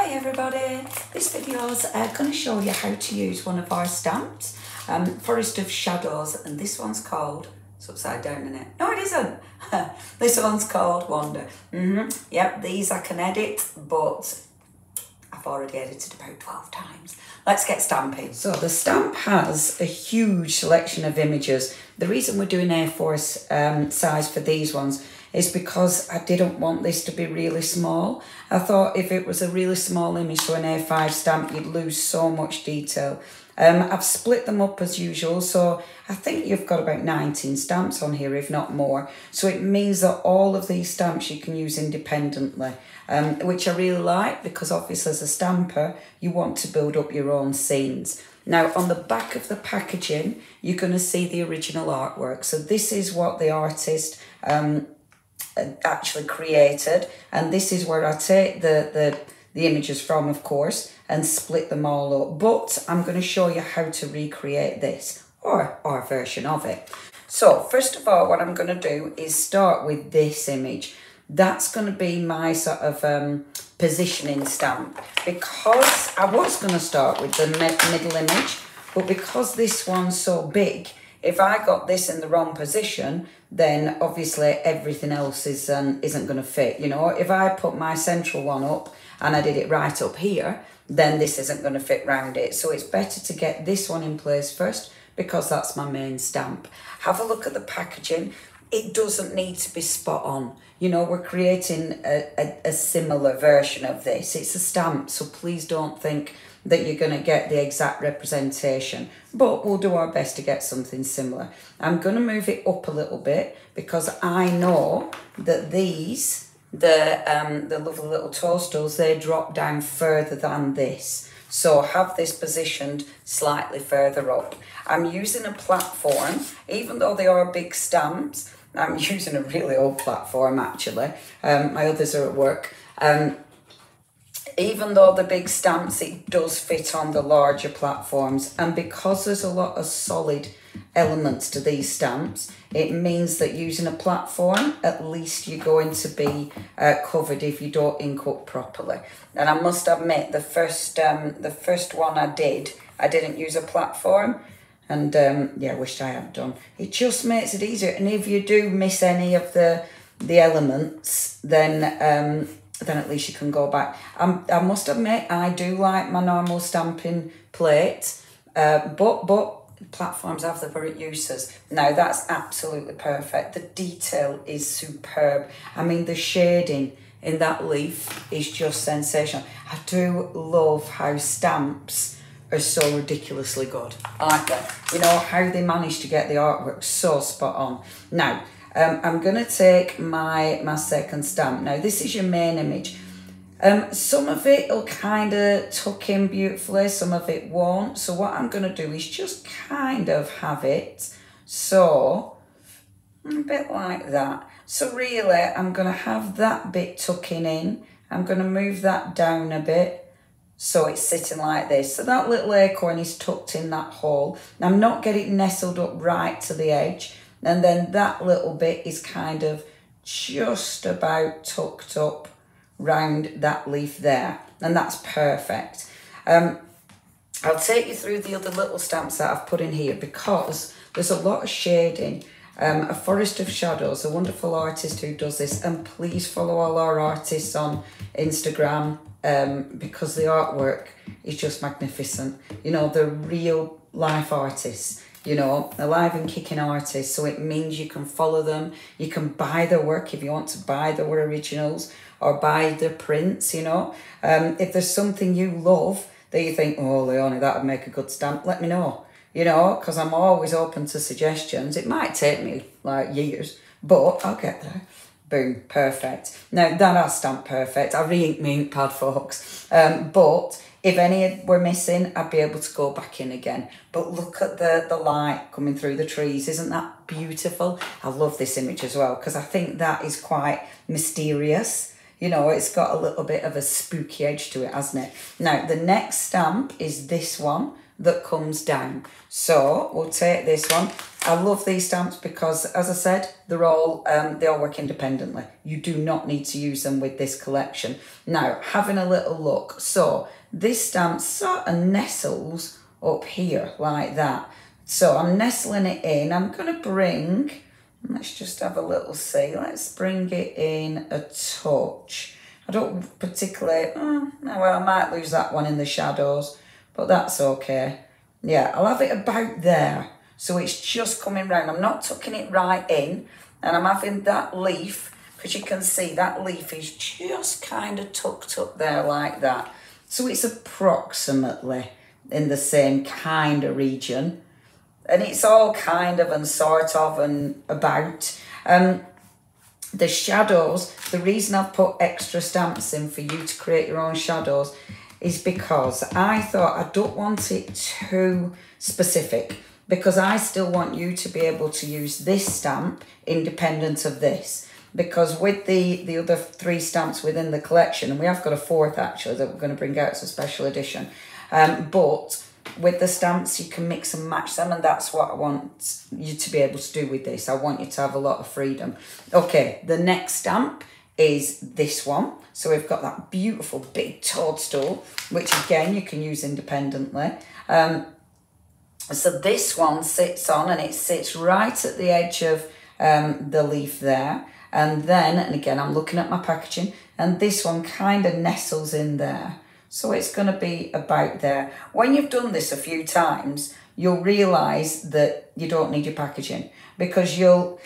everybody, this video is going to show you how to use one of our stamps, Forest of Shadows, and this one's called, it's upside down in it, no it isn't, this one's called Wander. Yep, these I can edit, but I've already edited about 12 times. Let's get stamping. So the stamp has a huge selection of images. The reason we're doing A4 size for these ones is because I didn't want this to be really small. I thought if it was a really small image, so an A5 stamp, you'd lose so much detail. I've split them up as usual, so I think you've got about 19 stamps on here, if not more. So it means that all of these stamps you can use independently, which I really like, because obviously as a stamper, you want to build up your own scenes. Now, on the back of the packaging, you're going to see the original artwork. So this is what the artist actually created, and this is where I take the images from, of course, and split them all up. But I'm going to show you how to recreate this, or our version of it. So first of all, what I'm going to do is start with this image. That's going to be my sort of positioning stamp, because I was going to start with the middle image, but because this one's so big, if I got this in the wrong position, then obviously everything else isn't going to fit. You know, if I put my central one up and I did it right up here, then this isn't going to fit round it. So it's better to get this one in place first, because that's my main stamp. Have a look at the packaging. It doesn't need to be spot on. You know, we're creating a similar version of this. It's a stamp, so please don't think that you're going to get the exact representation, but we'll do our best to get something similar. I'm going to move it up a little bit, because I know that these, the lovely little toadstools, they drop down further than this. So have this positioned slightly further up. I'm using a platform, even though they are big stamps. I'm using a really old platform, actually. My others are at work. Even though the big stamps, it does fit on the larger platforms. And because there's a lot of solid elements to these stamps, it means that using a platform, at least you're going to be covered if you don't ink up properly. And I must admit, the first one I didn't use a platform. And yeah, I wished I had done. It just makes it easier. And if you do miss any of the elements, then at least you can go back. I must admit, I do like my normal stamping plate, but platforms have their uses. Now, that's absolutely perfect. The detail is superb. I mean, the shading in that leaf is just sensational. I do love how stamps are so ridiculously good. I like that. You know, how they manage to get the artwork so spot on. Now, I'm going to take my second stamp. Now, this is your main image. Some of it will kind of tuck in beautifully, some of it won't. So what I'm going to do is just kind of have it so, a bit like that. So really, I'm going to have that bit tucking in. I'm going to move that down a bit, so it's sitting like this. So that little acorn is tucked in that hole. Now, I'm not getting it nestled up right to the edge. And then that little bit is kind of just about tucked up round that leaf there. And that's perfect. I'll take you through the other little stamps that I've put in here, because there's a lot of shading. A Forest of Shadows, a wonderful artist who does this. And please follow all our artists on Instagram, because the artwork is just magnificent. You know, they're real life artists. You know, alive and kicking artists, so it means you can follow them, you can buy their work if you want to buy their originals, or buy the prints, you know. If there's something you love that you think, oh, Leonie, that would make a good stamp, let me know, you know, because I'm always open to suggestions. It might take me, like, years, but I'll get there. Boom, perfect. Now, that's stamped perfect. I re-inked my ink pad, folks. But if any were missing, I'd be able to go back in again. But look at the light coming through the trees. Isn't that beautiful? I love this image as well, because I think that is quite mysterious. You know, it's got a little bit of a spooky edge to it, hasn't it? Now, the next stamp is this one that comes down. So we'll take this one. I love these stamps because, as I said, they all work independently. You do not need to use them with this collection. Now, having a little look. So this stamp sort of nestles up here like that. So I'm nestling it in. I'm going to bring, let's just have a little see. Let's bring it in a touch. I don't particularly, well, I might lose that one in the shadows, but that's okay. Yeah, I'll have it about there. So it's just coming round. I'm not tucking it right in, and I'm having that leaf, because you can see that leaf is just kind of tucked up there like that. So it's approximately in the same kind of region. And it's all kind of and sort of and about. The shadows, the reason I've put extra stamps in for you to create your own shadows is because I thought I don't want it too specific, because I still want you to be able to use this stamp independent of this. Because with the other 3 stamps within the collection, and we have got a 4th actually that we're going to bring out as a special edition, but with the stamps you can mix and match them, and that's what I want you to be able to do with this. I want you to have a lot of freedom. Okay, the next stamp is this one. So we've got that beautiful big toadstool, which again you can use independently. So this one sits on, and it sits right at the edge of the leaf there. And then, and again, I'm looking at my packaging, and this one kind of nestles in there. So it's going to be about there. When you've done this a few times, you'll realise that you don't need your packaging, because you'll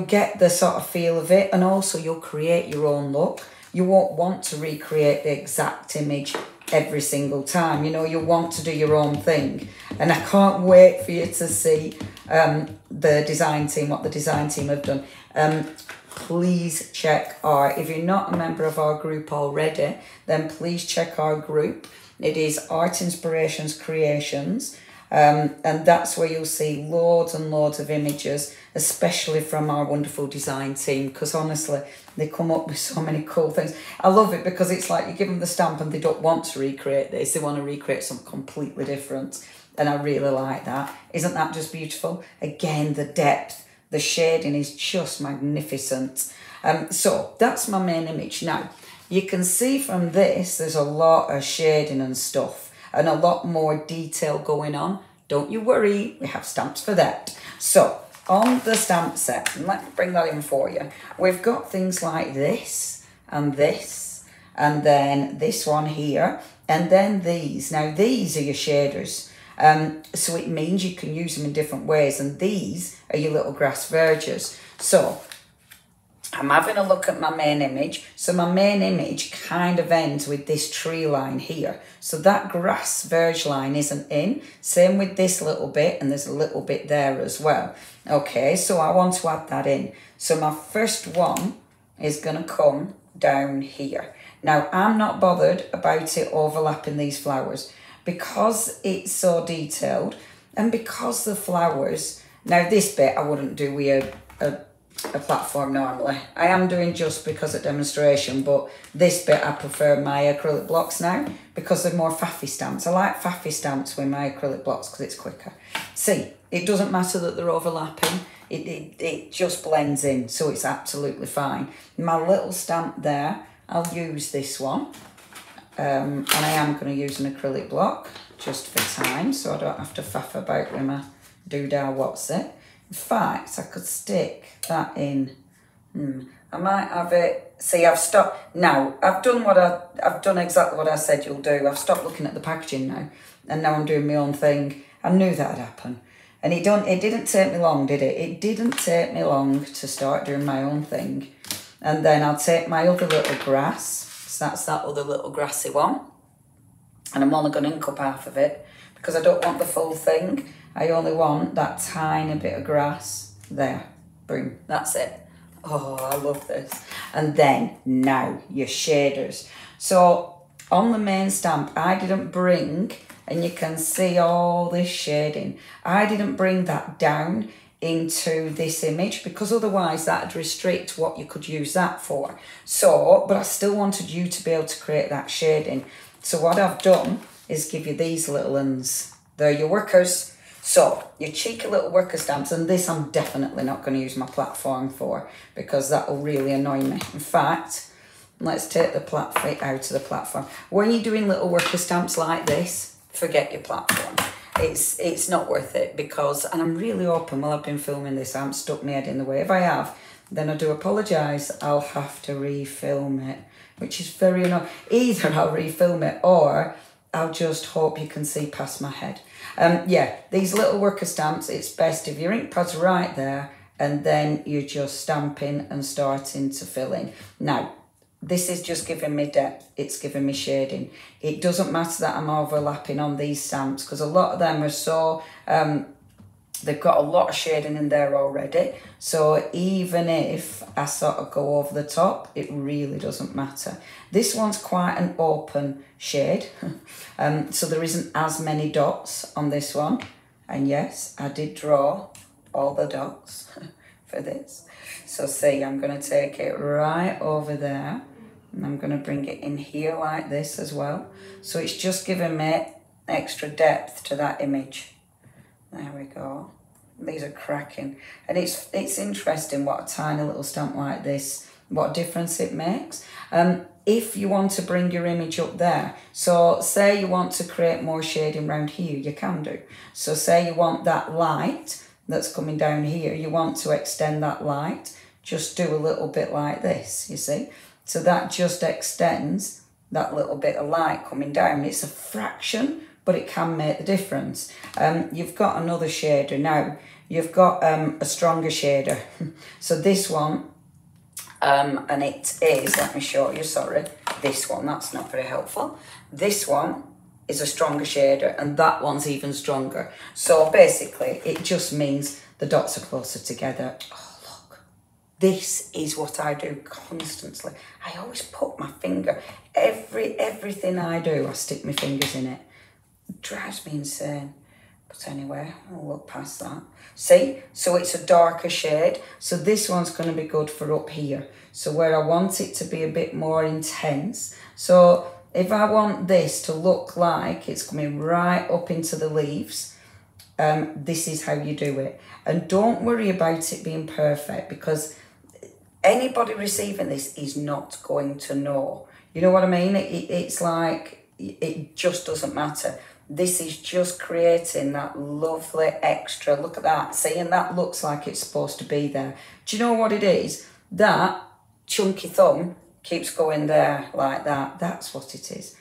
get the sort of feel of it, and also you'll create your own look. You won't want to recreate the exact image every single time. You know, you'll want to do your own thing. And I can't wait for you to see the design team, what the design team have done. Please check if you're not a member of our group already, then please check our group. It is Art Inspirations Creations, and that's where you'll see loads and loads of images, especially from our wonderful design team, because honestly, they come up with so many cool things. I love it because it's like you give them the stamp and they don't want to recreate this, they want to recreate something completely different, and I really like that. Isn't that just beautiful? Again, the depth, the shading is just magnificent. So that's my main image. Now, you can see from this, there's a lot of shading and stuff, and a lot more detail going on. Don't you worry, we have stamps for that. So, on the stamp set, and let me bring that in for you, we've got things like this, and then this one here, and then these. Now, these are your shaders. So it means you can use them in different ways, and these are your little grass verges. So I'm having a look at my main image. So my main image kind of ends with this tree line here. So that grass verge line isn't in. Same with this little bit, and there's a little bit there as well. Okay, so I want to add that in. So my first one is going to come down here. Now, I'm not bothered about it overlapping these flowers, because it's so detailed, and because the flowers, now this bit I wouldn't do with a platform normally. I am doing just because of demonstration, but this bit I prefer my acrylic blocks now, because they're more faffy stamps. I like faffy stamps with my acrylic blocks because it's quicker. See, it doesn't matter that they're overlapping, it just blends in, so it's absolutely fine. My little stamp there, I'll use this one. And I am going to use an acrylic block just for time, so I don't have to faff about with my doodah what's it. In fact, I could stick that in. I might have it. See, I've stopped now. I've done exactly what I said you'll do. I've stopped looking at the packaging now, and now I'm doing my own thing. I knew that'd happen, and it didn't take me long, did it? It didn't take me long to start doing my own thing, and then I'll take my other little grass. So that's that other little grassy one. And I'm only going to ink up half of it because I don't want the full thing. I only want that tiny bit of grass there. Boom, that's it. Oh, I love this. And then now your shaders. So on the main stamp, I didn't bring, and you can see all this shading, I didn't bring that down into this image, because otherwise that'd restrict what you could use that for. So, but I still wanted you to be able to create that shading. So what I've done is give you these little ones. They're your workers. So your cheeky little worker stamps, and this I'm definitely not going to use my platform for because that'll really annoy me. In fact, let's take the platform out of the platform. When you're doing little worker stamps like this, forget your platform. It's not worth it because, and I'm really open while I've been filming this, I haven't stuck my head in the way. If I have, then I do apologise. I'll have to refilm it, which is very annoying. Either I'll refilm it or I'll just hope you can see past my head. Yeah, these little worker stamps, it's best if your ink pad's right there and then you're just stamping and starting to fill in. Now, this is just giving me depth, it's giving me shading. It doesn't matter that I'm overlapping on these stamps because a lot of them are so, they've got a lot of shading in there already. So even if I sort of go over the top, it really doesn't matter. This one's quite an open shade. So there isn't as many dots on this one. And yes, I did draw all the dots for this. So see, I'm going to take it right over there. And I'm going to bring it in here like this as well. So it's just giving me extra depth to that image. There we go. These are cracking. And it's interesting what a tiny little stamp like this, what difference it makes. If you want to bring your image up there, so say you want to create more shading around here, you can do. So say you want that light that's coming down here, you want to extend that light, just do a little bit like this, you see? So that just extends that little bit of light coming down. It's a fraction, but it can make the difference. You've got another shader now. You've got a stronger shader. So this one, and it is, let me show you, sorry, this one, that's not very helpful. This one is a stronger shader and that one's even stronger. So basically it just means the dots are closer together. Oh, look, this is what I do constantly. I always put my finger, everything I do, I stick my fingers in it. It drives me insane. But anyway, I'll look past that. See, so it's a darker shade. So this one's going to be good for up here. So where I want it to be a bit more intense. So if I want this to look like it's coming right up into the leaves, this is how you do it. And don't worry about it being perfect because anybody receiving this is not going to know. You know what I mean? It's like, it just doesn't matter. This is just creating that lovely extra. Look at that. See, and that looks like it's supposed to be there. Do you know what it is? That chunky thumb keeps going there like that. That's what it is.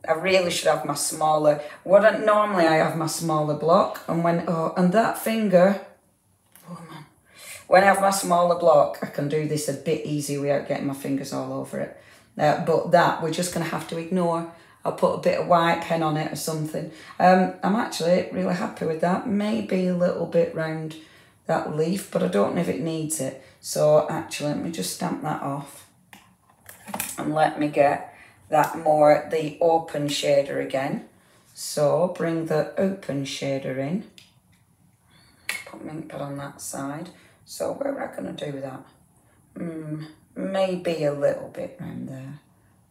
I really should have my smaller. Normally I have my smaller block, and and that finger. Oh man. When I have my smaller block, I can do this a bit easier without getting my fingers all over it. But that we're just going to have to ignore. I'll put a bit of white pen on it or something. I'm actually really happy with that. Maybe a little bit round that leaf, but I don't know if it needs it. So actually, let me just stamp that off. And let me get that more, the open shader again. So bring the open shader in. Put my ink pad on that side. So where am I going to do that? Maybe a little bit round there.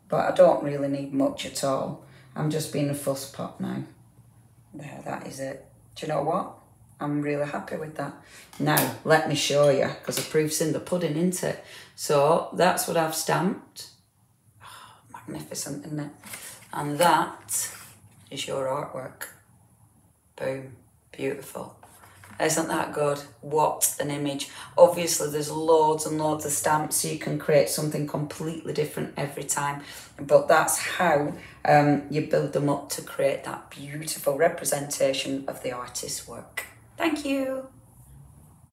But I don't really need much at all. I'm just being a fuss pot now. There, that is it. Do you know what? I'm really happy with that. Now, let me show you, because the proof's in the pudding, isn't it? So, that's what I've stamped. Oh, magnificent, isn't it? And that is your artwork. Boom. Beautiful. Isn't that good? What an image. Obviously, there's loads and loads of stamps, so you can create something completely different every time. But that's how you build them up to create that beautiful representation of the artist's work. Thank you.